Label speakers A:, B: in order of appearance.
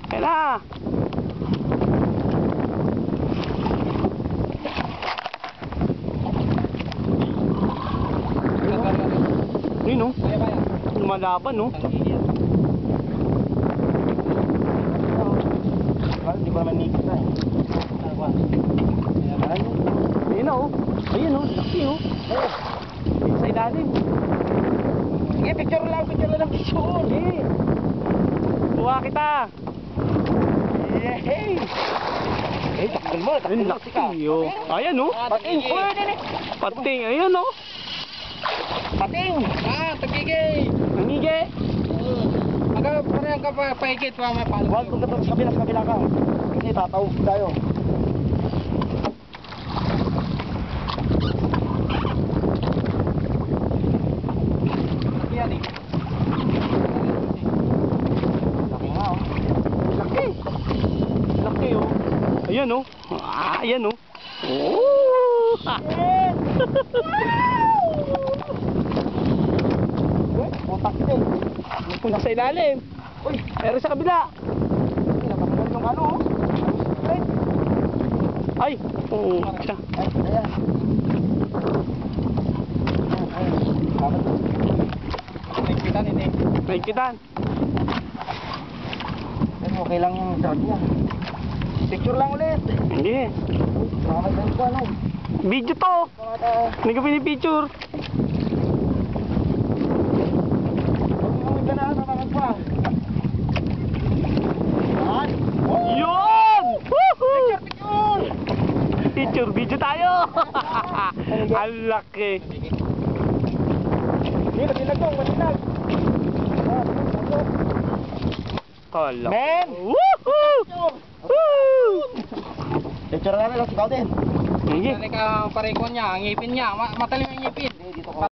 A: Kaya na. Yun o. Lumalaban o.
B: Hindi ko naman nikit na eh.
A: Ayun o. Ayun o. Laki o. Sa ilalim.
B: Sige, picture lang ng picture.
A: Sige. Tuwa kita.
B: Yehey! Eh, takal mo.
A: Ayun, laki o. Ayan o.
B: Pating!
A: Pating. Ayun o.
B: Pating!
C: Tagigay!
A: Nangige.
C: Parang ka pa paikit pa may palo.
B: Huwag kung katong sa kabila ka. Kasi tatawag tayo.
C: Yan eh.
B: Laki nga oh.
A: Laki. Laki o. Ayan o. Ayan o. Oh.
B: Putak din.
A: Nasa ilalim.
B: Uy,
A: Pero sa kabila.
B: napakulan yung ano oh.
A: Ay. Oo. Siya.
B: Ay, ayan. Bakit?
C: Nagpitan ini.
A: Naikitan.
B: Pero okay lang yung drag niya. Picture lang ulit.
A: Hindi.
B: Makakaganda ko ano.
A: Video to. Hindi ko pinipicture.
B: Huwag ka na, nakakag pa. Yan.
A: Yun! Woohoo!
B: Picture!
A: Picture, video tayo! Ang laki.
B: Malinag mo, malinag.
A: Hala.
B: Men!
A: Woohoo! Woo!
B: Picture na rin, ikaw din.
A: Sige.
C: Dali ka pareko niya, ang ngipin niya. Matalim ang ngipin.
B: Dito ko.